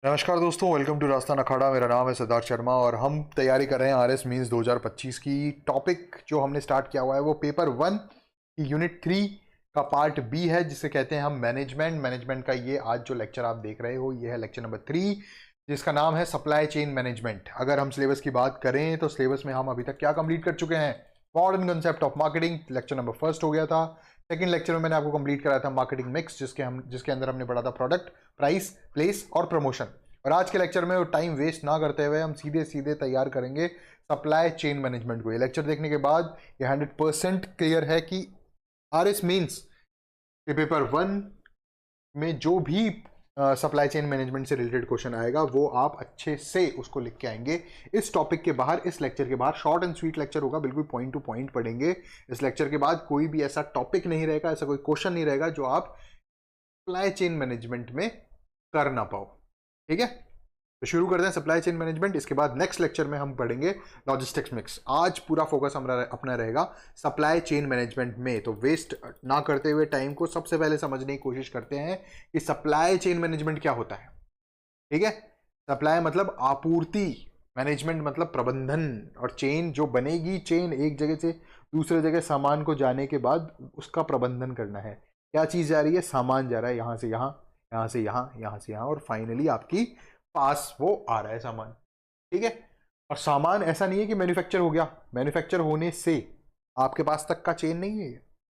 नमस्कार दोस्तों, welcome to रास्तान अखाड़ा। मेरा नाम है सिद्धार्थ शर्मा और हम तैयारी कर रहे हैं आरएस मींस 2025 की। टॉपिक जो हमने स्टार्ट किया हुआ है वो पेपर 1 की यूनिट 3 का पार्ट बी है, जिसे कहते हैं हम मैनेजमेंट का ये आज जो लेक्चर आप देख रहे हो ये है लेक्चर नंबर 3, जिसका नाम है सप्लाई चेन मैनेजमेंट। अगर हम सिलेबस की बात करें तो सिलेबस में हम अभी तक क्या कंप्लीट कर चुके हैं? Modern concept of marketing lecture number first हो गया था। सेकंड लेक्चर में मैंने आपको कंप्लीट कराया था मार्केटिंग मिक्स, जिसके अंदर हमने पढ़ा था प्रोडक्ट, प्राइस, प्लेस और प्रमोशन। और आज के लेक्चर में टाइम वेस्ट ना करते हुए हम सीधे सीधे तैयार करेंगे सप्लाई चेन मैनेजमेंट को। ये लेक्चर देखने के बाद ये 100% क्लियर है कि आरएस मेंस के पेपर 1 में जो भी सप्लाई चेन मैनेजमेंट से रिलेटेड क्वेश्चन आएगा वो आप अच्छे से उसको लिख के आएंगे। इस टॉपिक के बाहर, इस लेक्चर के बाहर शॉर्ट एंड स्वीट लेक्चर होगा, बिल्कुल पॉइंट टू पॉइंट पढ़ेंगे। इस लेक्चर के बाद कोई भी ऐसा टॉपिक नहीं रहेगा, ऐसा कोई क्वेश्चन नहीं रहेगा जो आप सप्लाई चेन मैनेजमेंट में कर ना पाओ। ठीक है, तो शुरू करते हैं सप्लाई चेन मैनेजमेंट। इसके बाद नेक्स्ट लेक्चर में हम पढ़ेंगे लॉजिस्टिक्स मिक्स। आज पूरा फोकस हमारा अपना रहेगा सप्लाई चेन मैनेजमेंट में। तो वेस्ट ना करते हुए टाइम को सबसे पहले समझने की कोशिश करते हैं कि सप्लाई चेन मैनेजमेंट क्या होता है। ठीक है, सप्लाई मतलब आपूर्ति, मैनेजमेंट मतलब प्रबंधन, और चेन जो बनेगी, चेन एक जगह से दूसरे जगह सामान को जाने के बाद उसका प्रबंधन करना है। क्या चीज जा रही है? सामान जा रहा है यहां से यहां, यहां से यहां, यहां से यहां, और फाइनली आपकी पास वो आ रहा है सामान। ठीक है, और सामान ऐसा नहीं है कि मैन्युफैक्चर हो गया, मैन्युफैक्चर होने से आपके पास तक का चेन नहीं है।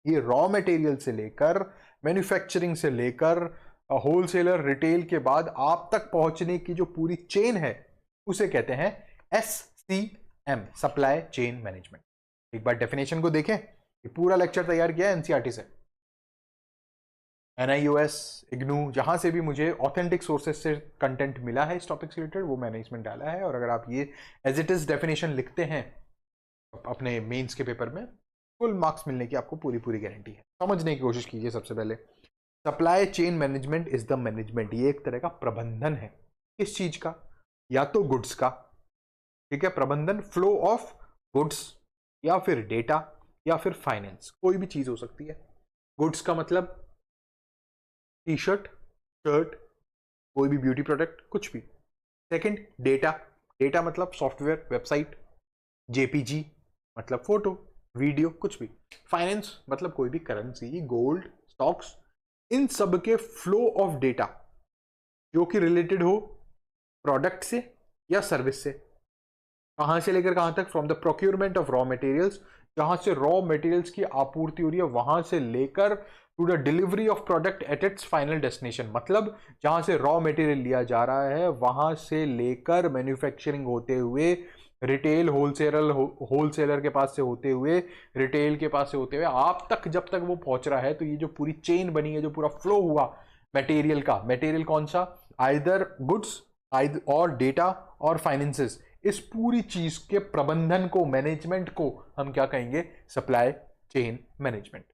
ये रॉ मटेरियल से लेकर, मैन्युफैक्चरिंग से लेकर, होलसेलर, रिटेल के बाद आप तक पहुंचने की जो पूरी चेन है उसे कहते हैं SCM, सप्लाई चेन मैनेजमेंट। एक बार डेफिनेशन को देखें। ये पूरा लेक्चर तैयार किया है एनसीईआरटी से, NIOS, इग्नू, जहां से भी मुझे ऑथेंटिक सोर्सेज से कंटेंट मिला है इस टॉपिक से रिलेटेड वो मैंने इसमें डाला है। और अगर आप ये एज इट इज डेफिनेशन लिखते हैं अपने मेंस के पेपर में, फुल मार्क्स मिलने की आपको पूरी पूरी गारंटी है। समझने की कोशिश कीजिए। सबसे पहले supply chain management is the management, ये एक तरह का प्रबंधन है। किस चीज का? या तो गुड्स का। ठीक है, प्रबंधन, फ्लो ऑफ गुड्स, या फिर डेटा, या फिर फाइनेंस, कोई भी चीज हो सकती है। गुड्स का मतलब टी शर्ट, शर्ट, कोई भी ब्यूटी प्रोडक्ट, कुछ भी। सेकंड, डेटा, डेटा मतलब सॉफ्टवेयर, वेबसाइट, JPG मतलब फोटो, वीडियो, कुछ भी। फाइनेंस मतलब कोई भी करेंसी, गोल्ड, स्टॉक्स, इन सब के फ्लो ऑफ डेटा जो कि रिलेटेड हो प्रोडक्ट से या सर्विस से। कहां से लेकर कहां तक? From the procurement of raw materials, जहां से रॉ मटेरियल्स की आपूर्ति हो रही है, वहां से लेकर to the delivery of product at its final destination, मतलब जहां से रॉ मटेरियल लिया जा रहा है वहां से लेकर मैन्युफैक्चरिंग होते हुए रिटेल, होलसेलर के पास से होते हुए, रिटेल के पास से होते हुए आप तक जब तक वो पहुंच रहा है। तो ये जो पूरी चेन बनी है, जो पूरा फ्लो हुआ मटेरियल का, मटेरियल कौन सा? आइदर गुड्स, और डेटा और फाइनेंसेस, इस पूरी चीज के प्रबंधन को, मैनेजमेंट को हम क्या कहेंगे? Supply chain management.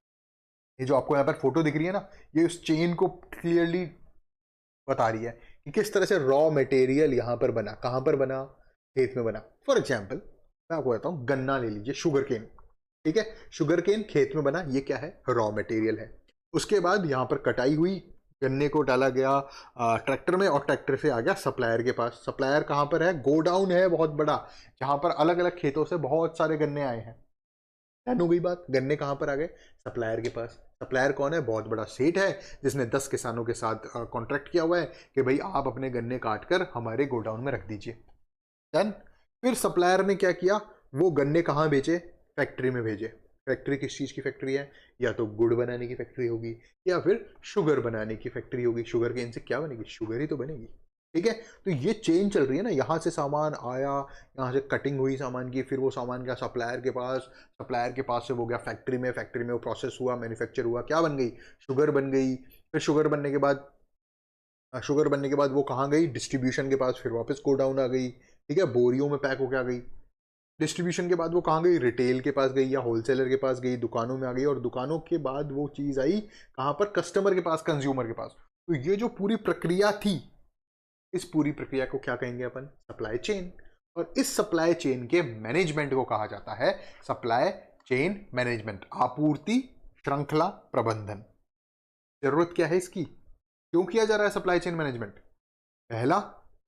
ये जो आपको यहां पर फोटो दिख रही है ना, ये उस चेन को क्लियरली बता रही है कि किस तरह से रॉ मटेरियल यहां पर बना, कहां पर बना, खेत में बना। फॉर एग्जाम्पल मैं आपको बताता हूं, गन्ना ले लीजिए, शुगर केन। ठीक है, शुगर केन खेत में बना, ये क्या है? रॉ मटेरियल है। उसके बाद यहां पर कटाई हुई, गन्ने को डाला गया ट्रैक्टर में, और ट्रैक्टर से आ गया सप्लायर के पास। सप्लायर कहां पर है? गोडाउन है बहुत बड़ा, जहां पर अलग अलग खेतों से बहुत सारे गन्ने आए हैं। डन हो गई बात। गन्ने कहां पर आ गए? सप्लायर के पास। सप्लायर कौन है? बहुत बड़ा सेठ है, जिसने 10 किसानों के साथ कॉन्ट्रैक्ट किया हुआ है कि भाई आप अपने गन्ने काट कर हमारे गोडाउन में रख दीजिए। डन। फिर सप्लायर ने क्या किया? वो गन्ने कहाँ बेचे? फैक्ट्री में भेजे। फैक्ट्री किस चीज़ की फैक्ट्री है? या तो गुड़ बनाने की फैक्ट्री होगी, या फिर शुगर बनाने की फैक्ट्री होगी। शुगर केन से क्या बनेगी? शुगर ही तो बनेगी। ठीक है, तो ये चेन चल रही है ना, यहाँ से सामान आया, यहाँ से कटिंग हुई सामान की, फिर वो सामान गया सप्लायर के पास, सप्लायर के पास से वो गया फैक्ट्री में, फैक्ट्री में वो प्रोसेस हुआ, मैन्युफैक्चर हुआ, क्या बन गई? शुगर बन गई। फिर शुगर बनने के बाद वो कहाँ गई? डिस्ट्रीब्यूशन के पास, फिर वापस गोडाउन आ गई। ठीक है, बोरियों में पैक होके आ गई। डिस्ट्रीब्यूशन के बाद वो कहाँ गई? रिटेल के पास गई या होलसेलर के पास गई, दुकानों में आ गई, और दुकानों के बाद वो चीज़ आई कहाँ पर? कस्टमर के पास, कंज्यूमर के पास। तो ये जो पूरी प्रक्रिया थी, इस पूरी प्रक्रिया को क्या कहेंगे अपन? Supply chain. और इस सप्लाई चेन के मैनेजमेंट को कहा जाता है सप्लाई चेन मैनेजमेंट, आपूर्ति श्रृंखला प्रबंधन। जरूरत क्या है इसकी? क्यों किया जा रहा है सप्लाई चेन मैनेजमेंट? पहला,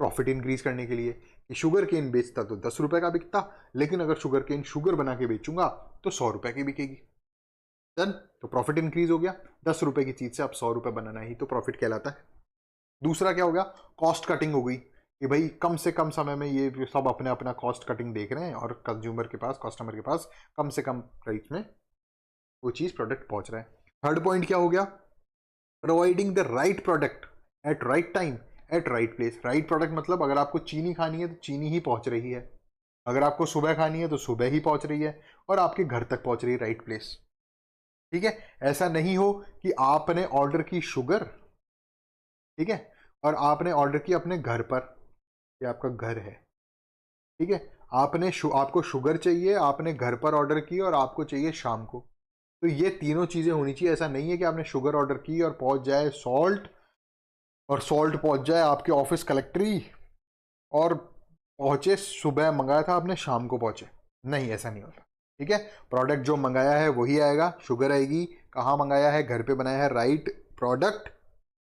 प्रॉफिट इंक्रीज करने के लिए कि शुगर केन बेचता तो 10 रुपए का बिकता, लेकिन अगर शुगर केन शुगर बना के बेचूंगा तो 100 रुपए की बिकेगी। डन, तो प्रॉफिट इंक्रीज हो गया। 10 रुपए की चीज से अब 100 रुपए बनाना ही तो प्रॉफिट कहलाता है। दूसरा क्या हो गया, कॉस्ट कटिंग हो गई कि भाई कम से कम समय में ये सब अपने अपना कॉस्ट कटिंग देख रहे हैं और कंज्यूमर के पास, कस्टमर के पास कम से कम प्राइस में वो चीज प्रोडक्ट पहुंच रहा है। थर्ड पॉइंट क्या हो गया, providing the right product at right time at right place. Right product मतलब अगर आपको चीनी खानी है तो चीनी ही पहुंच रही है, अगर आपको सुबह खानी है तो सुबह ही पहुंच रही है, और आपके घर तक पहुंच रही है राइट प्लेस। ठीक है, ऐसा नहीं हो कि आपने ऑर्डर की शुगर, ठीक है, और आपने ऑर्डर की अपने घर पर, ये आपका घर है, ठीक है, आपको शुगर चाहिए, आपने घर पर ऑर्डर की और आपको चाहिए शाम को, तो ये तीनों चीजें होनी चाहिए। ऐसा नहीं है कि आपने शुगर ऑर्डर की और पहुंच जाए सॉल्ट, और सॉल्ट पहुंच जाए आपके ऑफिस कलेक्ट्री, और पहुंचे सुबह मंगाया था आपने शाम को पहुंचे। नहीं, ऐसा नहीं होता। ठीक है, प्रोडक्ट जो मंगाया है वही आएगा, शुगर आएगी, कहाँ मंगाया है, घर पे बनाया है, right product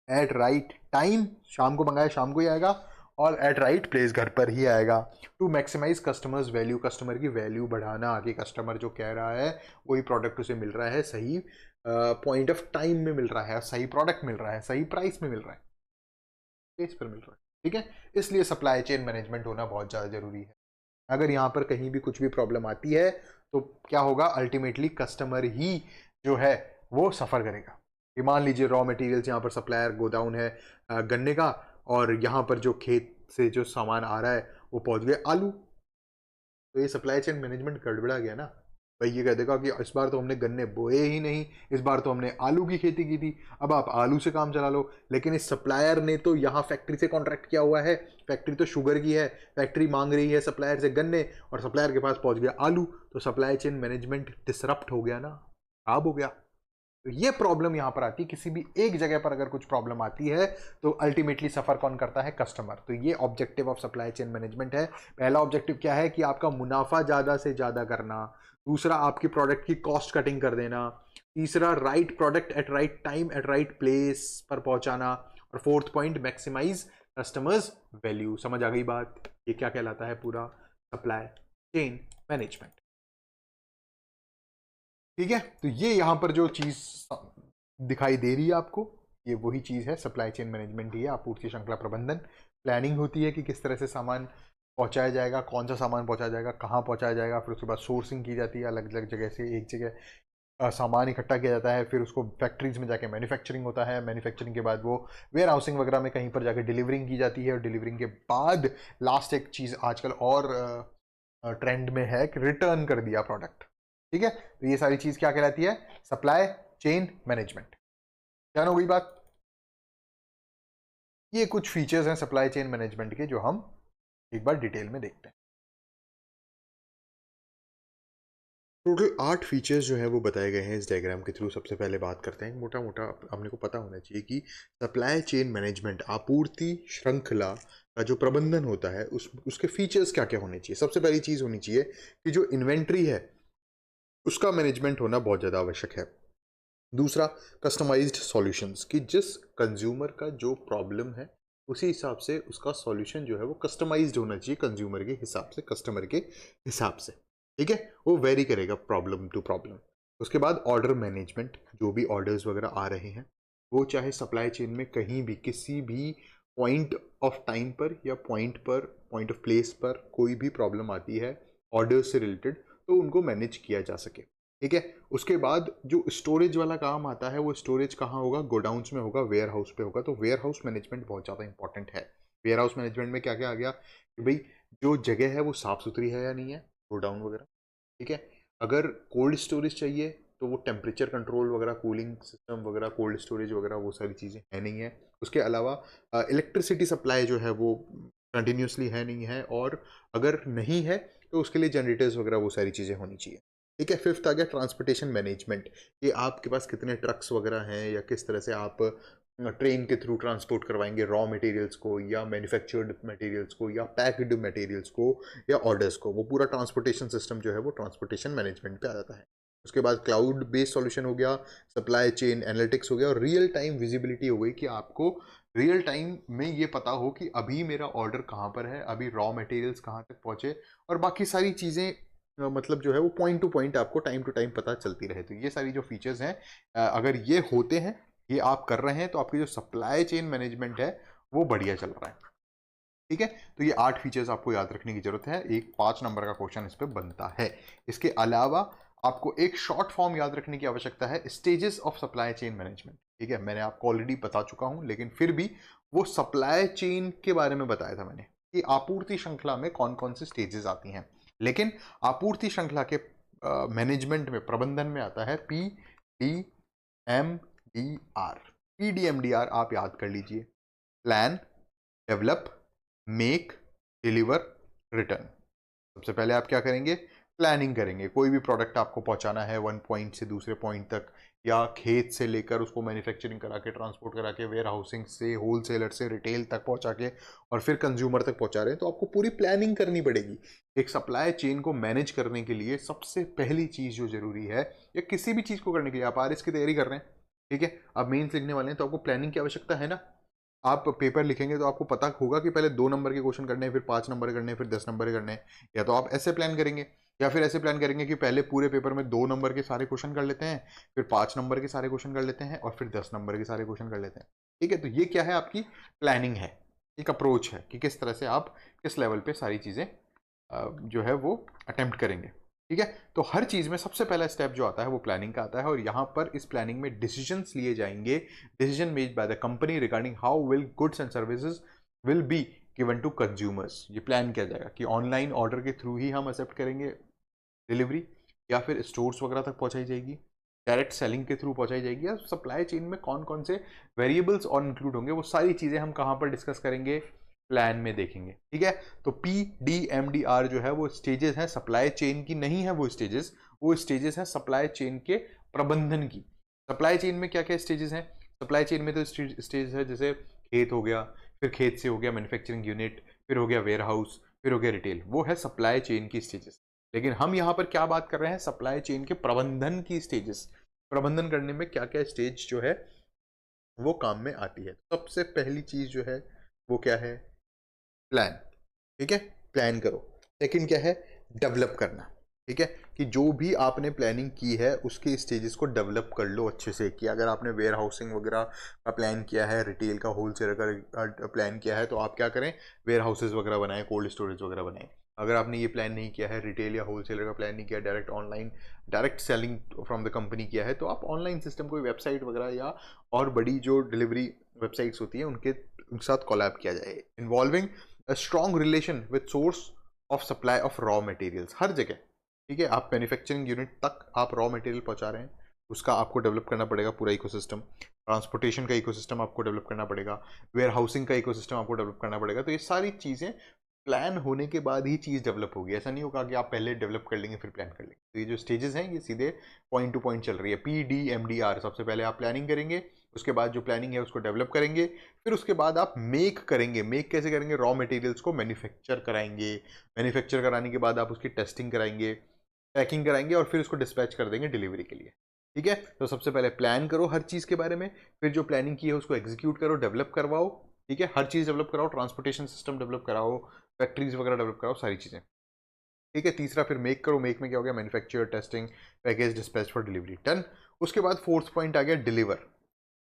at right time, शाम को मंगाया शाम को ही आएगा, और एट राइट प्लेस घर पर ही आएगा। To maximise customers value, customer की वैल्यू बढ़ाना, आगे कस्टमर जो कह रहा है वही प्रोडक्ट उसे मिल रहा है, सही पॉइंट ऑफ टाइम में मिल रहा है, सही प्रोडक्ट मिल रहा है, सही प्राइस में मिल रहा है, प्लेस पर मिल रहा है। ठीक है, इसलिए सप्लाई चेन मैनेजमेंट होना बहुत ज़्यादा जरूरी है। अगर यहाँ पर कहीं भी कुछ भी प्रॉब्लम आती है तो क्या होगा, अल्टीमेटली कस्टमर ही जो है वो सफ़र करेगा। मान लीजिए रॉ मटेरियल्स, यहाँ पर सप्लायर गोडाउन है गन्ने का, और यहाँ पर जो खेत से जो सामान आ रहा है वो पहुँच गया आलू, तो ये सप्लाई चेन मैनेजमेंट गड़बड़ा गया ना। भाई ये कह देगा कि इस बार तो हमने गन्ने बोए ही नहीं, इस बार तो हमने आलू की खेती की थी, अब आप आलू से काम चला लो। लेकिन इस सप्लायर ने तो यहाँ फैक्ट्री से कॉन्ट्रैक्ट किया हुआ है, फैक्ट्री तो शुगर की है, फैक्ट्री मांग रही है सप्लायर से गन्ने, और सप्लायर के पास पहुंच गया आलू, तो सप्लाई चेन मैनेजमेंट डिसरप्ट हो गया ना, खराब हो गया। तो ये प्रॉब्लम यहां पर आती है, किसी भी एक जगह पर अगर कुछ प्रॉब्लम आती है तो अल्टीमेटली सफर कौन करता है, कस्टमर। तो ये objective of supply chain management है। पहला ऑब्जेक्टिव क्या है कि आपका मुनाफा ज्यादा से ज्यादा करना, दूसरा आपकी प्रोडक्ट की कॉस्ट कटिंग कर देना, तीसरा right product at right time at right place पर पहुंचाना, और fourth point maximise customers value. समझ आ गई बात, ये क्या कहलाता है, पूरा सप्लाई चेन मैनेजमेंट। ठीक है, तो ये यहां पर जो चीज दिखाई दे रही है आपको, ये वही चीज है, सप्लाई चेन मैनेजमेंट ही है, आपूर्ति श्रृंखला प्रबंधन। प्लानिंग होती है कि किस तरह से सामान पहुंचाया जाएगा, कौन सा सामान पहुंचाया जाएगा, कहाँ पहुंचाया जाएगा, फिर उसके बाद सोर्सिंग की जाती है, अलग अलग जगह से एक जगह सामान इकट्ठा किया जाता है, फिर उसको फैक्ट्रीज में जाके मैन्युफैक्चरिंग होता है, मैन्युफैक्चरिंग के बाद वो वेयर हाउसिंग वगैरह में कहीं पर जाके डिलीवरिंग की जाती है, और डिलीवरिंग के बाद लास्ट एक चीज़ आजकल और ट्रेंड में है कि रिटर्न कर दिया प्रोडक्ट। ठीक है, तो ये सारी चीज़ क्या कहलाती है, सप्लाई चेन मैनेजमेंट। क्या हो गई बात, ये कुछ फीचर्स हैं सप्लाई चेन मैनेजमेंट के जो हम एक बार डिटेल में देखते हैं। टोटल 8 फीचर्स जो है वो बताए गए हैं इस डायग्राम के थ्रू। सबसे पहले बात करते हैं, मोटा मोटा अपने को पता होना चाहिए कि सप्लाई चेन मैनेजमेंट, आपूर्ति श्रृंखला का जो प्रबंधन होता है उसके फीचर्स क्या क्या होने चाहिए। सबसे पहली चीज़ होनी चाहिए कि जो इन्वेंट्री है उसका मैनेजमेंट होना बहुत ज़्यादा आवश्यक है। दूसरा, कस्टमाइज्ड सॉल्यूशंस, कि जिस कंज्यूमर का जो प्रॉब्लम है उसी हिसाब से उसका सॉल्यूशन जो है वो कस्टमाइज्ड होना चाहिए, कंज्यूमर के हिसाब से, कस्टमर के हिसाब से। ठीक है, वो वेरी करेगा प्रॉब्लम टू प्रॉब्लम। उसके बाद ऑर्डर मैनेजमेंट, जो भी ऑर्डर्स वगैरह आ रहे हैं वो चाहे सप्लाई चेन में कहीं भी किसी भी पॉइंट ऑफ टाइम पर या पॉइंट ऑफ प्लेस पर कोई भी प्रॉब्लम आती है ऑर्डर्स से रिलेटेड, तो उनको मैनेज किया जा सके। ठीक है, उसके बाद जो स्टोरेज वाला काम आता है वो स्टोरेज कहाँ होगा, गोडाउन्स में होगा, वेयर हाउस पे होगा। तो वेयर हाउस मैनेजमेंट बहुत ज़्यादा इंपॉर्टेंट है। वेयर हाउस मैनेजमेंट में क्या क्या आ गया कि भाई जो जगह है वो साफ़ सुथरी है या नहीं है, गोडाउन वगैरह। ठीक है, अगर कोल्ड स्टोरेज चाहिए तो वो टेम्परेचर कंट्रोल वगैरह, कूलिंग सिस्टम वगैरह, कोल्ड स्टोरेज वगैरह, वो सारी चीज़ें है नहीं है। उसके अलावा इलेक्ट्रिसिटी सप्लाई जो है वो कंटिन्यूसली है नहीं है, और अगर नहीं है तो उसके लिए जनरेटर्स वगैरह वो सारी चीज़ें होनी चाहिए। ठीक है, फिफ्थ आ गया ट्रांसपोर्टेशन मैनेजमेंट, कि आपके पास कितने ट्रक्स वगैरह हैं या किस तरह से आप ट्रेन के थ्रू ट्रांसपोर्ट करवाएंगे रॉ मटेरियल्स को या मैन्युफैक्चर्ड मटेरियल्स को या पैक्ड मटेरियल्स को या ऑर्डर्स को। वो पूरा ट्रांसपोर्टेशन सिस्टम जो है वो ट्रांसपोर्टेशन मैनेजमेंट पे आ जाता है। उसके बाद क्लाउड बेस्ड सॉल्यूशन हो गया, सप्लाई चेन एनालिटिक्स हो गया, और रियल टाइम विजिबिलिटी हो गई कि आपको रियल टाइम में ये पता हो कि अभी मेरा ऑर्डर कहाँ पर है, अभी रॉ मटेरियल्स कहाँ तक पहुँचे, और बाकी सारी चीज़ें मतलब जो है वो पॉइंट टू पॉइंट आपको टाइम टू टाइम पता चलती रहे। तो ये सारी जो फीचर्स हैं, अगर ये होते हैं, ये आप कर रहे हैं, तो आपकी जो सप्लाई चेन मैनेजमेंट है वो बढ़िया चल रहा है। ठीक है, तो ये 8 फीचर्स आपको याद रखने की जरूरत है। एक 5 नंबर का क्वेश्चन इस पे बनता है। इसके अलावा आपको एक शॉर्ट फॉर्म याद रखने की आवश्यकता है, stages of supply chain management. ठीक है, मैंने आपको ऑलरेडी बता चुका हूं, लेकिन फिर भी वो सप्लाई चेन के बारे में बताया था मैंने कि आपूर्ति श्रृंखला में कौन कौन सी स्टेजेस आती हैं। लेकिन आपूर्ति श्रृंखला के मैनेजमेंट में, प्रबंधन में आता है PDMDR। PDMDR आप याद कर लीजिए, plan, develop, make, deliver, return. सबसे पहले आप क्या करेंगे, प्लानिंग करेंगे। कोई भी प्रोडक्ट आपको पहुंचाना है वन पॉइंट से दूसरे पॉइंट तक, या खेत से लेकर उसको मैन्युफैक्चरिंग करा के, ट्रांसपोर्ट करा के, वेयर हाउसिंग से, होलसेलर से रिटेल तक पहुंचा के, और फिर कंज्यूमर तक पहुंचा रहे हैं, तो आपको पूरी प्लानिंग करनी पड़ेगी। एक सप्लाई चेन को मैनेज करने के लिए सबसे पहली चीज़ जो जरूरी है, या किसी भी चीज़ को करने के लिए, आप आरएस की तैयारी कर रहे हैं, ठीक है, आप मेंस लिखने वाले हैं, तो आपको प्लानिंग की आवश्यकता है ना। आप पेपर लिखेंगे तो आपको पता होगा कि पहले 2 नंबर के क्वेश्चन करने हैं, फिर 5 नंबर करने हैं, फिर 10 नंबर करने हैं। या तो आप ऐसे प्लान करेंगे, या फिर ऐसे प्लान करेंगे कि पहले पूरे पेपर में 2 नंबर के सारे क्वेश्चन कर लेते हैं, फिर 5 नंबर के सारे क्वेश्चन कर लेते हैं, और फिर 10 नंबर के सारे क्वेश्चन कर लेते हैं। ठीक है, तो ये क्या है, आपकी प्लानिंग है, एक अप्रोच है कि किस तरह से आप किस लेवल पे सारी चीज़ें जो है वो अटेम्प्ट करेंगे। ठीक है, तो हर चीज़ में सबसे पहला स्टेप जो आता है वो प्लानिंग का आता है, और यहाँ पर इस प्लानिंग में डिसीजंस लिए जाएंगे, decision made by the company regarding how will goods and services will be given to consumers. ये प्लान किया जाएगा कि ऑनलाइन ऑर्डर के थ्रू ही हम एक्सेप्ट करेंगे डिलीवरी, या फिर स्टोर्स वगैरह तक पहुंचाई जाएगी, डायरेक्ट सेलिंग के थ्रू पहुंचाई जाएगी, या सप्लाई चेन में कौन कौन से वेरिएबल्स और इंक्लूड होंगे, वो सारी चीज़ें हम कहाँ पर डिस्कस करेंगे, प्लान में देखेंगे। ठीक है, तो PDMDR जो है वो स्टेजेस हैं, सप्लाई चेन की नहीं है वो स्टेजेस हैं सप्लाई चेन के प्रबंधन की। सप्लाई चेन में क्या क्या स्टेजेस हैं, सप्लाई चेन में तो स्टेज है, जैसे खेत हो गया, फिर खेत से हो गया मैन्युफैक्चरिंग यूनिट, फिर हो गया वेयर हाउस, फिर हो गया रिटेल, वो है सप्लाई चेन की स्टेजेस। लेकिन हम यहाँ पर क्या बात कर रहे हैं, सप्लाई चेन के प्रबंधन की स्टेजेस। प्रबंधन करने में क्या क्या स्टेज जो है वो काम में आती है। सबसे पहली चीज जो है वो क्या है, प्लान। ठीक है, प्लान करो। सेकंड क्या है, डेवलप करना। ठीक है, कि जो भी आपने प्लानिंग की है उसके स्टेजेस को डेवलप कर लो अच्छे से, कि अगर आपने वेयर हाउसिंग वगैरह का प्लान किया है, रिटेल का, होलसेलर का प्लान किया है, तो आप क्या करें, वेयर हाउसेज वगैरह बनाएं, कोल्ड स्टोरेज वगैरह बनाएं। अगर आपने ये प्लान नहीं किया है, रिटेल या होलसेलर का प्लान नहीं किया, direct online direct selling from the company किया है, तो आप ऑनलाइन सिस्टम, कोई वेबसाइट वगैरह या और बड़ी जो डिलीवरी वेबसाइट्स होती हैं उनके साथ कोलैब किया जाए, involving a strong relation with source of supply of raw materials। हर जगह, ठीक है, आप मैन्युफैक्चरिंग यूनिट तक आप रॉ मटेरियल पहुंचा रहे हैं, उसका आपको डेवलप करना पड़ेगा पूरा इकोसिस्टम। ट्रांसपोर्टेशन का इकोसिस्टम आपको डेवलप करना पड़ेगा, वेयर हाउसिंग का इकोसिस्टम आपको डेवलप करना पड़ेगा। तो ये सारी चीज़ें प्लान होने के बाद ही चीज़ डेवलप होगी। ऐसा नहीं होगा कि आप पहले डेवलप कर लेंगे फिर प्लान कर लेंगे। तो ये जो स्टेजेस हैं ये सीधे पॉइंट टू पॉइंट चल रही है। PDMDR, सबसे पहले आप प्लानिंग करेंगे, उसके बाद जो प्लानिंग है उसको डेवलप करेंगे, फिर उसके बाद आप मेक करेंगे। मेक कैसे करेंगे, रॉ मटेरियल्स को मैन्युफैक्चर कराएंगे, मैन्युफैक्चर कराने के बाद आप उसकी टेस्टिंग कराएंगे, पैकिंग कराएंगे, और फिर उसको डिस्पैच कर देंगे डिलीवरी के लिए। ठीक है, तो सबसे पहले प्लान करो हर चीज़ के बारे में, फिर जो प्लानिंग की है उसको एग्जीक्यूट करो, डेवलप करवाओ। ठीक है, हर चीज़ डेवलप कराओ, ट्रांसपोर्टेशन सिस्टम डेवलप कराओ, फैक्ट्रीज वगैरह डेवलप कराओ, सारी चीज़ें। ठीक है, तीसरा फिर मेक करो। मेक में क्या हो गया, manufacture, testing, package, dispatch for delivery, done. उसके बाद फोर्थ पॉइंट आ गया डिलीवर।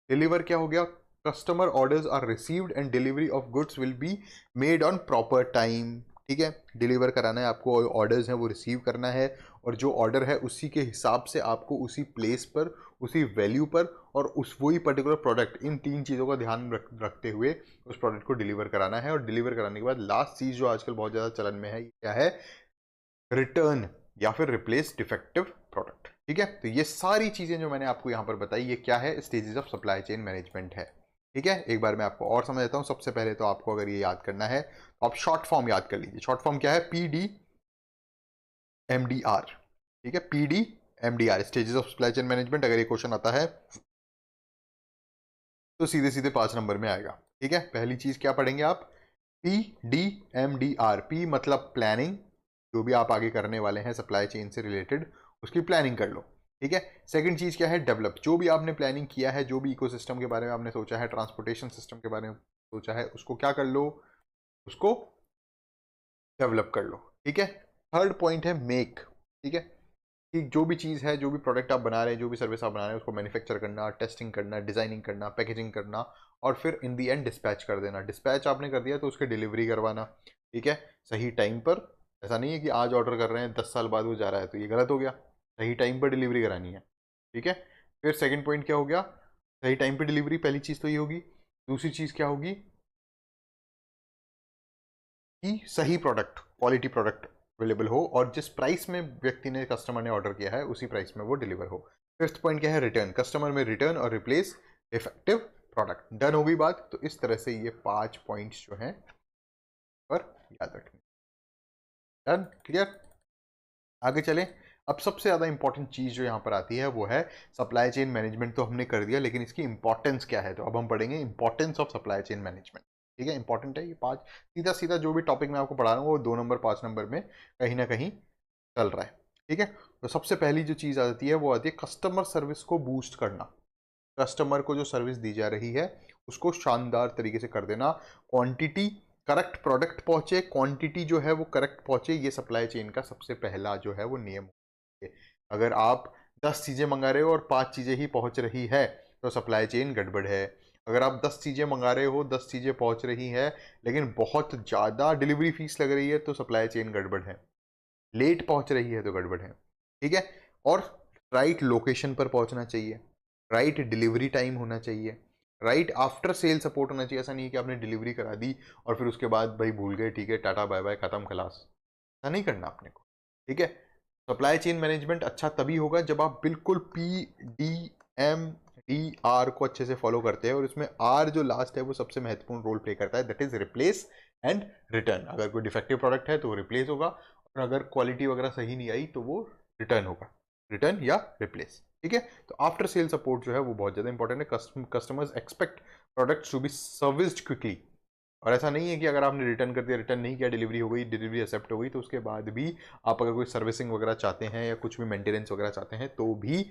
डिलीवर क्या हो गया, customer orders are received and delivery of goods will be made on proper time. ठीक है, डिलीवर कराना है आपको, ऑर्डर्स हैं वो रिसीव करना है, और जो ऑर्डर है उसी के हिसाब से आपको उसी प्लेस पर, उसी वैल्यू पर, और उस वही पर्टिकुलर प्रोडक्ट, इन 3 चीज़ों का ध्यान रखते हुए उस प्रोडक्ट को डिलीवर कराना है। और डिलीवर कराने के बाद लास्ट चीज़ जो आजकल बहुत ज़्यादा चलन में है, क्या है, रिटर्न या फिर रिप्लेस डिफेक्टिव प्रोडक्ट। ठीक है, तो ये सारी चीजें जो मैंने आपको यहां पर बताई, ये क्या है, stages of supply chain management है। ठीक है, एक बार मैं आपको और समझ देता हूं। सबसे पहले तो आपको अगर ये याद करना है तो आप शॉर्ट फॉर्म याद कर लीजिए। शॉर्ट फॉर्म क्या है, PDMDR। ठीक है, PDMDR, stages of supply chain management. अगर ये क्वेश्चन आता है तो सीधे सीधे 5 नंबर में आएगा। ठीक है, पहली चीज क्या पढ़ेंगे आप, PDMDR। P मतलब प्लानिंग, जो भी आप आगे करने वाले हैं सप्लाई चेन से रिलेटेड उसकी प्लानिंग कर लो। ठीक है। सेकंड चीज़ क्या है, डेवलप। जो भी आपने प्लानिंग किया है, जो भी इकोसिस्टम के बारे में आपने सोचा है, ट्रांसपोर्टेशन सिस्टम के बारे में सोचा है, उसको क्या कर लो, उसको डेवलप कर लो। ठीक है। थर्ड पॉइंट है मेक। ठीक है, कि जो भी चीज़ है, जो भी प्रोडक्ट आप बना रहे हैं, जो भी सर्विस आप बना रहे हैं, उसको मैन्युफैक्चर करना, टेस्टिंग करना, डिजाइनिंग करना, पैकेजिंग करना, और फिर इन दी एंड डिस्पैच कर देना। डिस्पैच आपने कर दिया तो उसकी डिलीवरी करवाना। ठीक है, सही टाइम पर। ऐसा नहीं है कि आज ऑर्डर कर रहे हैं 10 साल बाद वो जा रहा है, तो ये गलत हो गया। सही टाइम पर डिलीवरी करानी है। ठीक है। फिर सेकेंड पॉइंट क्या हो गया, सही टाइम पर डिलीवरी। पहली चीज़ तो ये होगी। दूसरी चीज़ क्या होगी कि सही प्रोडक्ट, क्वालिटी प्रोडक्ट अवेलेबल हो, और जिस प्राइस में व्यक्ति ने, कस्टमर ने ऑर्डर किया है, उसी प्राइस में वो डिलीवर हो। फिफ्थ पॉइंट क्या है, रिटर्न। कस्टमर में रिटर्न और रिप्लेस इफेक्टिव प्रोडक्ट। डन होगी बात। तो इस तरह से ये 5 पॉइंट्स जो हैं पर याद रखने। Done, clear. आगे चलें। अब सबसे ज़्यादा इंपॉर्टेंट चीज़ जो यहाँ पर आती है वो है सप्लाई चेन मैनेजमेंट। तो हमने कर दिया, लेकिन इसकी इंपॉर्टेंस क्या है, तो अब हम पढ़ेंगे importance of supply chain management. ठीक है, इंपॉर्टेंट है ये 5। सीधा सीधा जो भी टॉपिक मैं आपको पढ़ा रहा हूँ वो 2 नंबर 5 नंबर में कहीं ना कहीं चल रहा है। ठीक है। तो सबसे पहली जो चीज़ आती है वो आती है कस्टमर सर्विस को बूस्ट करना। कस्टमर को जो सर्विस दी जा रही है उसको शानदार तरीके से कर देना। क्वांटिटी, करेक्ट प्रोडक्ट पहुंचे, क्वांटिटी जो है वो करेक्ट पहुंचे, ये सप्लाई चेन का सबसे पहला जो है वो नियम है। अगर आप 10 चीज़ें मंगा रहे हो और 5 चीज़ें ही पहुंच रही है तो सप्लाई चेन गड़बड़ है। अगर आप 10 चीज़ें मंगा रहे हो, 10 चीज़ें पहुंच रही है, लेकिन बहुत ज़्यादा डिलीवरी फीस लग रही है, तो सप्लाई चेन गड़बड़ है। लेट पहुंच रही है तो गड़बड़ है। ठीक है। और राइट लोकेशन पर पहुंचना चाहिए, राइट डिलीवरी टाइम होना चाहिए, राइट आफ्टर सेल सपोर्ट होना चाहिए। ऐसा नहीं है कि आपने डिलीवरी करा दी और फिर उसके बाद भाई भूल गए, ठीक है टाटा बाय बाय खत्म खलास। ऐसा नहीं करना आपने को। ठीक है। सप्लाई चेन मैनेजमेंट अच्छा तभी होगा जब आप बिल्कुल PDMDR को अच्छे से फॉलो करते हैं, और इसमें R जो लास्ट है वो सबसे महत्वपूर्ण रोल प्ले करता है, that is replace and return. अगर कोई डिफेक्टिव प्रोडक्ट है तो वो रिप्लेस होगा, और अगर क्वालिटी वगैरह सही नहीं आई तो वो रिटर्न होगा, रिटर्न या रिप्लेस। ठीक है। तो आफ्टर सेल सपोर्ट जो है वो बहुत ज़्यादा इंपॉर्टेंट है। Customers expect products to be serviced quickly. और ऐसा नहीं है कि अगर आपने रिटर्न कर दिया, रिटर्न नहीं किया, डिलीवरी हो गई, डिलीवरी एक्सेप्ट हो गई, तो उसके बाद भी आप अगर कोई सर्विसिंग वगैरह चाहते हैं या कुछ भी मेंटेनेंस वगैरह चाहते हैं तो भी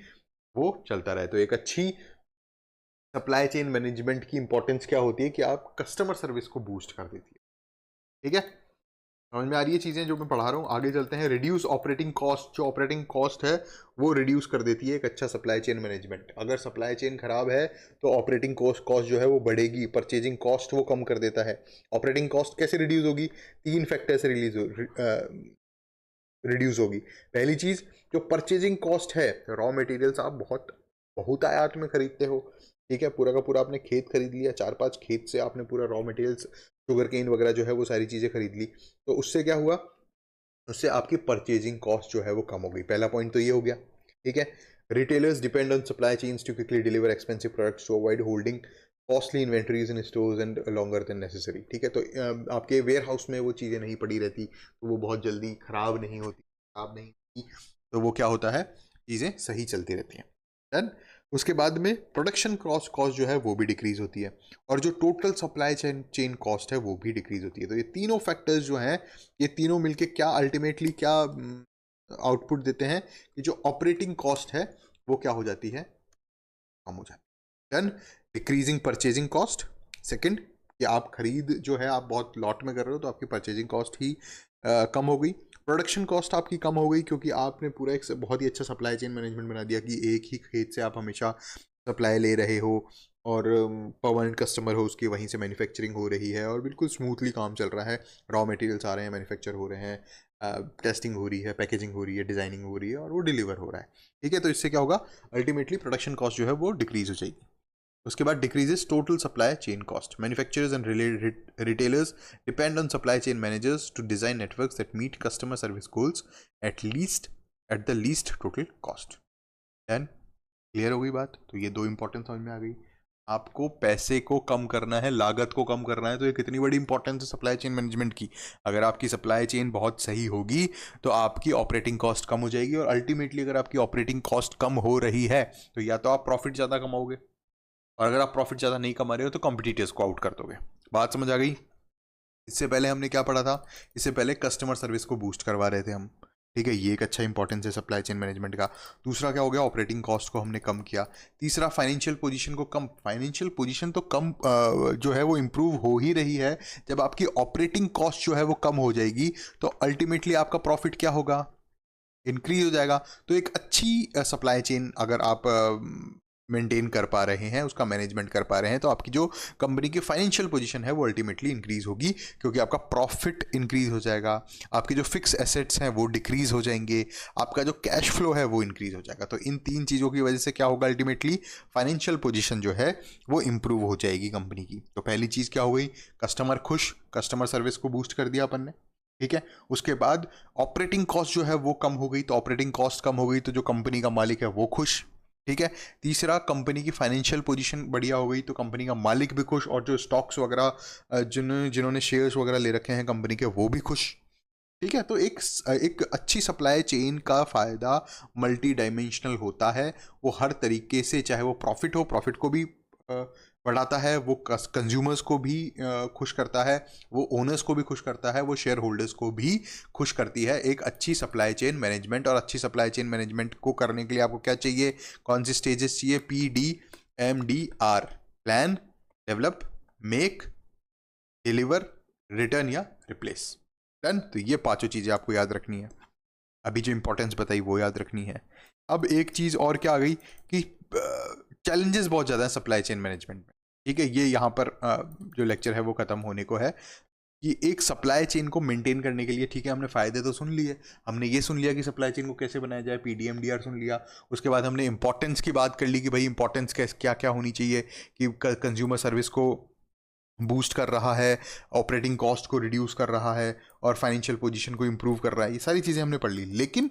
वो चलता रहे। तो एक अच्छी सप्लाई चेन मैनेजमेंट की इंपॉर्टेंस क्या होती है कि आप कस्टमर सर्विस को बूस्ट कर देती है। ठीक है, समझ में आ रही है चीज़ें जो मैं पढ़ा रहा हूँ। आगे चलते हैं। Reduce operating cost. जो ऑपरेटिंग कॉस्ट है वो रिड्यूस कर देती है एक अच्छा सप्लाई चेन मैनेजमेंट। अगर सप्लाई चेन खराब है तो ऑपरेटिंग कॉस्ट जो है वो बढ़ेगी, परचेजिंग कॉस्ट वो कम कर देता है। ऑपरेटिंग कॉस्ट कैसे रिड्यूस होगी, 3 फैक्टर से रिड्यूस होगी। पहली चीज़, जो परचेजिंग कॉस्ट है, रॉ मटेरियल्स आप बहुत बहुत आयात में खरीदते हो। ठीक है, पूरा का पूरा आपने खेत खरीद लिया, 4-5 खेत से आपने पूरा रॉ मटेरियल्स, शुगर केन वगैरह जो है वो सारी चीज़ें खरीद ली, तो उससे क्या हुआ, उससे आपकी परचेजिंग कॉस्ट जो है वो कम हो गई। पहला पॉइंट तो ये हो गया। ठीक है। Retailers depend on supply chains to quickly deliver expensive products to avoid holding costly inventories in stores and longer than necessary. ठीक है, तो आपके वेयर हाउस में वो चीज़ें नहीं पड़ी रहती, तो वो बहुत जल्दी खराब नहीं होती, तो वो क्या होता है, चीज़ें सही चलती रहती हैं। डन। उसके बाद में प्रोडक्शन कॉस्ट जो है वो भी डिक्रीज होती है, और जो टोटल सप्लाई चेन कॉस्ट है वो भी डिक्रीज होती है। तो ये तीनों फैक्टर्स जो हैं, ये तीनों मिलके क्या अल्टीमेटली क्या आउटपुट देते हैं कि जो ऑपरेटिंग कॉस्ट है वो क्या हो जाती है, कम हो जाती है। Done. Decreasing purchasing cost. Second, कि आप खरीद जो है आप बहुत लॉट में कर रहे हो तो आपकी परचेजिंग कॉस्ट ही कम हो गई। प्रोडक्शन कॉस्ट आपकी कम हो गई क्योंकि आपने पूरा एक बहुत ही अच्छा सप्लाई चेन मैनेजमेंट बना दिया कि एक ही खेत से आप हमेशा सप्लाई ले रहे हो, और परमानेंट कस्टमर हो उसकी, वहीं से मैन्युफैक्चरिंग हो रही है और बिल्कुल स्मूथली काम चल रहा है। रॉ मटेरियल्स आ रहे हैं, मैन्युफैक्चर हो रहे हैं, टेस्टिंग हो रही है, पैकेजिंग हो रही है, डिज़ाइनिंग हो रही है, और वो डिलीवर हो रहा है। ठीक है, तो इससे क्या होगा, अल्टीमेटली प्रोडक्शन कॉस्ट जो है वो डिक्रीज हो जाएगी। उसके बाद decreases total supply chain cost. Manufacturers and retailers depend on supply chain managers to design networks that meet customer service goals at the least total cost. Then clear हो गई बात। तो ये 2 इंपॉर्टेंस समझ में आ गई। आपको पैसे को कम करना है, लागत को कम करना है, तो ये कितनी बड़ी इंपॉर्टेंस है सप्लाई चेन मैनेजमेंट की। अगर आपकी सप्लाई चेन बहुत सही होगी तो आपकी ऑपरेटिंग कॉस्ट कम हो जाएगी, और अल्टीमेटली अगर आपकी ऑपरेटिंग कॉस्ट कम हो रही है तो या तो आप प्रॉफिट ज़्यादा कमाओगे, और अगर आप प्रॉफिट ज़्यादा नहीं कमा रहे हो तो कॉम्पिटिटर्स को आउट कर दोगे। बात समझ आ गई। इससे पहले हमने क्या पढ़ा था, इससे पहले कस्टमर सर्विस को बूस्ट करवा रहे थे हम। ठीक है, ये एक अच्छा इंपॉर्टेंस है सप्लाई चेन मैनेजमेंट का। दूसरा क्या हो गया, ऑपरेटिंग कॉस्ट को हमने कम किया। तीसरा, फाइनेंशियल पोजीशन को कम। फाइनेंशियल पोजीशन तो कम जो है वो इम्प्रूव हो ही रही है। जब आपकी ऑपरेटिंग कॉस्ट जो है वो कम हो जाएगी तो अल्टीमेटली आपका प्रॉफिट क्या होगा, इंक्रीज हो जाएगा। तो एक अच्छी सप्लाई चेन अगर आप मेंटेन कर पा रहे हैं, उसका मैनेजमेंट कर पा रहे हैं, तो आपकी जो कंपनी की फाइनेंशियल पोजीशन है वो अल्टीमेटली इंक्रीज होगी, क्योंकि आपका प्रॉफिट इंक्रीज हो जाएगा, आपके जो फिक्स एसेट्स हैं वो डिक्रीज हो जाएंगे, आपका जो कैश फ्लो है वो इंक्रीज हो जाएगा। तो इन तीन चीज़ों की वजह से क्या होगा, अल्टीमेटली फाइनेंशियल पोजीशन जो है वो इंप्रूव हो जाएगी कंपनी की। तो पहली चीज़ क्या हो गई, कस्टमर खुश, कस्टमर सर्विस को बूस्ट कर दिया अपन ने। ठीक है, उसके बाद ऑपरेटिंग कॉस्ट जो है वो कम हो गई, तो ऑपरेटिंग कॉस्ट कम हो गई तो जो कंपनी का मालिक है वो खुश। ठीक है, तीसरा, कंपनी की फाइनेंशियल पोजीशन बढ़िया हो गई तो कंपनी का मालिक भी खुश, और जो स्टॉक्स वगैरह जिन्होंने शेयर्स वगैरह ले रखे हैं कंपनी के वो भी खुश। ठीक है, तो एक अच्छी सप्लाई चेन का फ़ायदा मल्टी डायमेंशनल होता है। वो हर तरीके से, चाहे वो प्रॉफिट को भी बढ़ाता है, वो कंज्यूमर्स को भी खुश करता है, वो ओनर्स को भी खुश करता है, वो शेयर होल्डर्स को भी खुश करती है एक अच्छी सप्लाई चेन मैनेजमेंट। और अच्छी सप्लाई चेन मैनेजमेंट को करने के लिए आपको क्या चाहिए, कौन सी स्टेजेस चाहिए, PDMDR, plan, develop, make, deliver, return या रिप्लेस। डन। तो ये पांचों चीज़ें आपको याद रखनी है, अभी जो इंपॉर्टेंस बताई वो याद रखनी है। अब एक चीज़ और क्या आ गई कि चैलेंजेस बहुत ज़्यादा है सप्लाई चेन मैनेजमेंट में। ठीक है, ये यहाँ पर जो लेक्चर है वो ख़त्म होने को है कि एक सप्लाई चेन को मेंटेन करने के लिए, ठीक है, हमने फ़ायदे तो सुन लिए, हमने ये सुन लिया कि सप्लाई चेन को कैसे बनाया जाए, PDMDR सुन लिया, उसके बाद हमने इंपॉर्टेंस की बात कर ली कि भाई इंपॉर्टेंस क्या क्या होनी चाहिए, कि कंज्यूमर सर्विस को बूस्ट कर रहा है, ऑपरेटिंग कॉस्ट को रिड्यूस कर रहा है, और फाइनेंशियल पोजीशन को इंप्रूव कर रहा है। ये सारी चीज़ें हमने पढ़ ली, लेकिन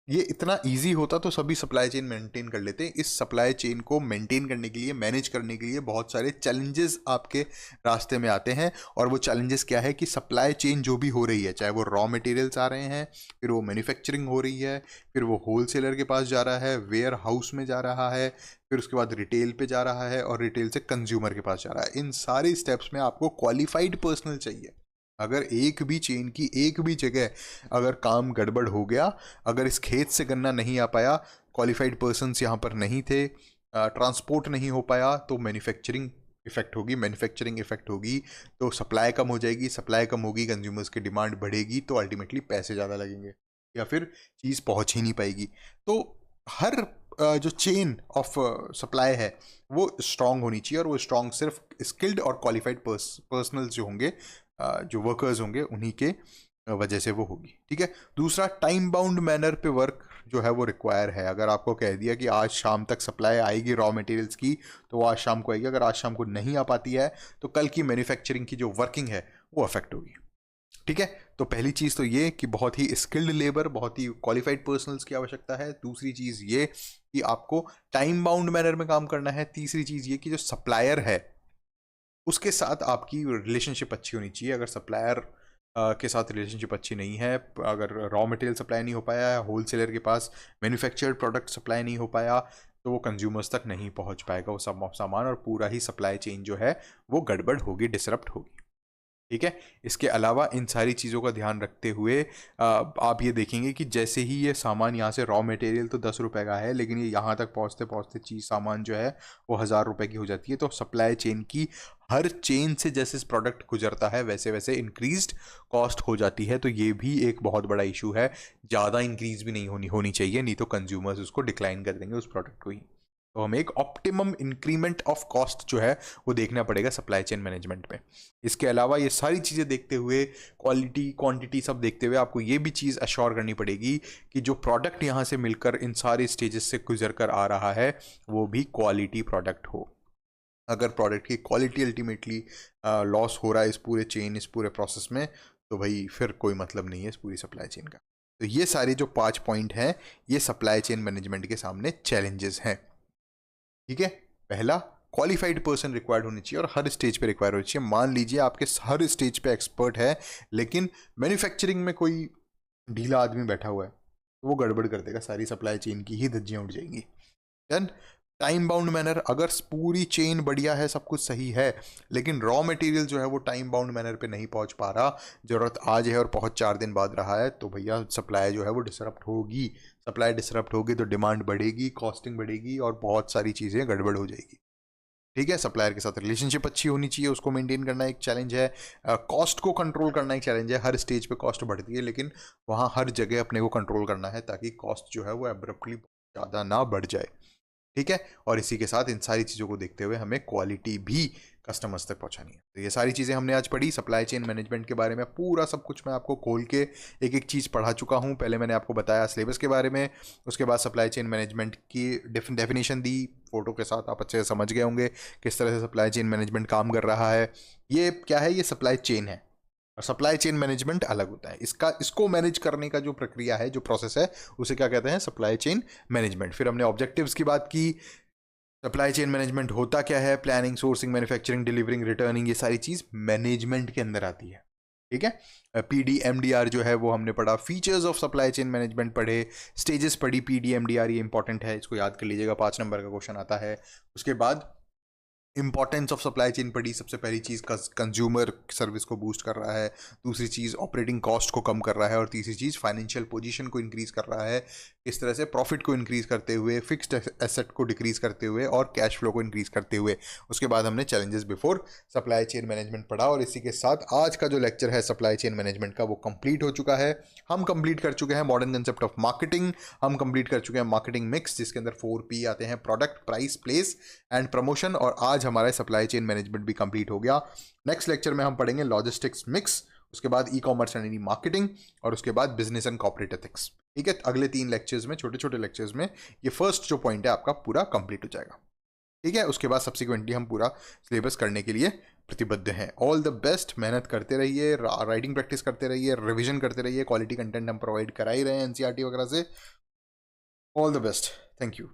ये इतना इजी होता तो सभी सप्लाई चेन मेंटेन कर लेते हैं। इस सप्लाई चेन को मेंटेन करने के लिए, मैनेज करने के लिए बहुत सारे चैलेंजेस आपके रास्ते में आते हैं। और वो चैलेंजेस क्या है कि सप्लाई चेन जो भी हो रही है, चाहे वो रॉ मटेरियल्स आ रहे हैं, फिर वो मैन्युफैक्चरिंग हो रही है, फिर वो होलसेलर के पास जा रहा है, वेयर हाउस में जा रहा है, फिर उसके बाद रिटेल पे जा रहा है, और रिटेल से कंज्यूमर के पास जा रहा है। इन सारे स्टेप्स में आपको क्वालिफाइड पर्सनल चाहिए। अगर एक भी चेन की एक भी जगह अगर काम गड़बड़ हो गया, अगर इस खेत से गन्ना नहीं आ पाया, क्वालिफाइड पर्सन्स यहाँ पर नहीं थे, ट्रांसपोर्ट नहीं हो पाया, तो मैन्युफैक्चरिंग इफेक्ट होगी, मैन्युफैक्चरिंग इफेक्ट होगी तो सप्लाई कम हो जाएगी, सप्लाई कम होगी, कंज्यूमर्स की डिमांड बढ़ेगी, तो अल्टीमेटली पैसे ज़्यादा लगेंगे या फिर चीज़ पहुँच ही नहीं पाएगी। तो हर जो चेन ऑफ सप्लाई है वो स्ट्रांग होनी चाहिए, और वो स्ट्रांग सिर्फ स्किल्ड और क्वालिफाइड पर्सनल्स जो होंगे, जो वर्कर्स होंगे, उन्हीं के वजह से वो होगी। ठीक है, दूसरा, टाइम बाउंड मैनर पे वर्क जो है वो रिक्वायर है। अगर आपको कह दिया कि आज शाम तक सप्लाई आएगी रॉ मटेरियल्स की, तो वो आज शाम को आएगी। अगर आज शाम को नहीं आ पाती है तो कल की मैन्युफैक्चरिंग की जो वर्किंग है वो अफेक्ट होगी। ठीक है, तो पहली चीज़ तो ये कि बहुत ही स्किल्ड लेबर, बहुत ही क्वालिफाइड पर्सनल्स की आवश्यकता है। दूसरी चीज़ ये कि आपको टाइम बाउंड मैनर में काम करना है। तीसरी चीज़ ये कि जो सप्लायर है उसके साथ आपकी रिलेशनशिप अच्छी होनी चाहिए। अगर सप्लायर के साथ रिलेशनशिप अच्छी नहीं है, अगर रॉ मटेरियल सप्लाई नहीं हो पाया है, होलसेलर के पास मैन्युफैक्चर्ड प्रोडक्ट सप्लाई नहीं हो पाया, तो वो कंज्यूमर्स तक नहीं पहुंच पाएगा वो सब सामान, और पूरा ही सप्लाई चेन जो है वो गड़बड़ होगी, डिसरप्ट होगी। ठीक है, इसके अलावा इन सारी चीज़ों का ध्यान रखते हुए आप ये देखेंगे कि जैसे ही ये सामान यहाँ से रॉ मटेरियल तो 10 रुपये का है, लेकिन ये यहाँ तक पहुँचते पहुँचते चीज़ सामान जो है वो 1000 रुपये की हो जाती है। तो सप्लाई चेन की हर चेन से जैसे प्रोडक्ट गुजरता है वैसे वैसे इंक्रीज्ड कॉस्ट हो जाती है। तो ये भी एक बहुत बड़ा इशू है। ज़्यादा इंक्रीज भी नहीं होनी चाहिए, नहीं तो कंज्यूमर्स उसको डिक्लाइन कर देंगे उस प्रोडक्ट को ही। तो हमें एक ऑप्टिमम इंक्रीमेंट ऑफ कॉस्ट जो है वो देखना पड़ेगा सप्लाई चेन मैनेजमेंट में। इसके अलावा ये सारी चीज़ें देखते हुए, क्वालिटी क्वांटिटी सब देखते हुए, आपको ये भी चीज़ अश्योर करनी पड़ेगी कि जो प्रोडक्ट यहाँ से मिलकर इन सारे स्टेजेस से गुजर कर आ रहा है वो भी क्वालिटी प्रोडक्ट हो। अगर प्रोडक्ट की क्वालिटी अल्टीमेटली लॉस हो रहा है इस पूरे चेन, इस पूरे प्रोसेस में, तो भाई फिर कोई मतलब नहीं है इस पूरी सप्लाई चेन का। तो ये सारे जो 5 पॉइंट हैं ये सप्लाई चेन मैनेजमेंट के सामने चैलेंजेस हैं। ठीक है, पहला, क्वालिफाइड पर्सन रिक्वायर्ड होनी चाहिए और हर स्टेज पे रिक्वायर होनी चाहिए। मान लीजिए आपके हर स्टेज पे एक्सपर्ट है, लेकिन मैन्युफैक्चरिंग में कोई ढीला आदमी बैठा हुआ है तो वो गड़बड़ कर देगा, सारी सप्लाई चेन की ही धज्जियां उड़ जाएंगी। देन टाइम बाउंड मैनर, अगर पूरी चेन बढ़िया है, सब कुछ सही है, लेकिन रॉ मटेरियल जो है वो टाइम बाउंड मैनर पे नहीं पहुंच पा रहा, ज़रूरत आज है और पहुंच 4 दिन बाद रहा है, तो भैया सप्लाई जो है वो डिसरप्ट होगी। सप्लाई डिसरप्ट होगी तो डिमांड बढ़ेगी, कॉस्टिंग बढ़ेगी और बहुत सारी चीज़ें गड़बड़ हो जाएगी। ठीक है, सप्लायर के साथ रिलेशनशिप अच्छी होनी चाहिए, उसको मेंटेन करना एक चैलेंज है, कॉस्ट को कंट्रोल करना एक चैलेंज है। हर स्टेज पे कॉस्ट बढ़ती है, लेकिन वहाँ हर जगह अपने को कंट्रोल करना है ताकि कॉस्ट जो है वो एब्रप्टली ज़्यादा ना बढ़ जाए। ठीक है, और इसी के साथ इन सारी चीज़ों को देखते हुए हमें क्वालिटी भी कस्टमर्स तक पहुंचानी है। तो ये सारी चीज़ें हमने आज पढ़ी। सप्लाई चेन मैनेजमेंट के बारे में पूरा सब कुछ मैं आपको खोल के एक एक चीज़ पढ़ा चुका हूँ। पहले मैंने आपको बताया सिलेबस के बारे में, उसके बाद सप्लाई चेन मैनेजमेंट की डेफिनेशन दी, फोटो के साथ आप अच्छे से समझ गए होंगे किस तरह से सप्लाई चेन मैनेजमेंट काम कर रहा है। ये क्या है, ये सप्लाई चेन है और सप्लाई चेन मैनेजमेंट अलग होता है। इसको मैनेज करने का जो प्रक्रिया है, जो प्रोसेस है, उसे क्या कहते हैं, सप्लाई चेन मैनेजमेंट। फिर हमने ऑब्जेक्टिव्स की बात की, सप्लाई चेन मैनेजमेंट होता क्या है, planning, sourcing, manufacturing, delivering, returning, ये सारी चीज़ मैनेजमेंट के अंदर आती है। ठीक है, PDMDR जो है वो हमने पढ़ा, features of supply chain management पढ़े, स्टेजेस पढ़ी, PDMDR ये इंपॉर्टेंट है, इसको याद कर लीजिएगा, 5 नंबर का क्वेश्चन आता है। उसके बाद इंपॉर्टेंस ऑफ सप्लाई चेन पड़ी। सबसे पहली चीज़ कंज्यूमर सर्विस को बूस्ट कर रहा है, दूसरी चीज़ ऑपरेटिंग कॉस्ट को कम कर रहा है और तीसरी चीज़ फाइनेंशियल पोजीशन को इंक्रीज़ कर रहा है, इस तरह से प्रॉफिट को इंक्रीज़ करते हुए, फिक्स्ड एसेट को डिक्रीज़ करते हुए और कैश फ्लो को इंक्रीज़ करते हुए। उसके बाद हमने challenges before supply chain management पढ़ा और इसी के साथ आज का जो लेक्चर है सप्लाई चेन मैनेजमेंट का वो कंप्लीट हो चुका है। हम कंप्लीट कर चुके हैं मॉडर्न कंसेप्ट ऑफ मार्केटिंग, हम कंप्लीट कर चुके हैं मार्केटिंग मिक्स जिसके अंदर 4P आते हैं, product, price, place and promotion, और आज हमारा सप्लाई चेन मैनेजमेंट भी कंप्लीट हो गया। नेक्स्ट लेक्चर में हम पढ़ेंगे लॉजिस्टिक्स मिक्स, उसके बाद ई कॉमर्स एंड मार्केटिंग और उसके बाद बिजनेस एंड कॉर्पोरेट एथिक्स। ठीक है, अगले 3 लेक्चर्स में, छोटे छोटे लेक्चर्स में ये फर्स्ट जो पॉइंट है आपका पूरा कंप्लीट हो जाएगा। ठीक है, उसके बाद सब्सिक्वेंटली हम पूरा सिलेबस करने के लिए प्रतिबद्ध हैं। ऑल द बेस्ट, मेहनत करते रहिए, राइटिंग प्रैक्टिस करते रहिए, रिविजन करते रहिए, क्वालिटी कंटेंट हम प्रोवाइड करा ही रहे हैं NCERT वगैरह से। All the best, thank you.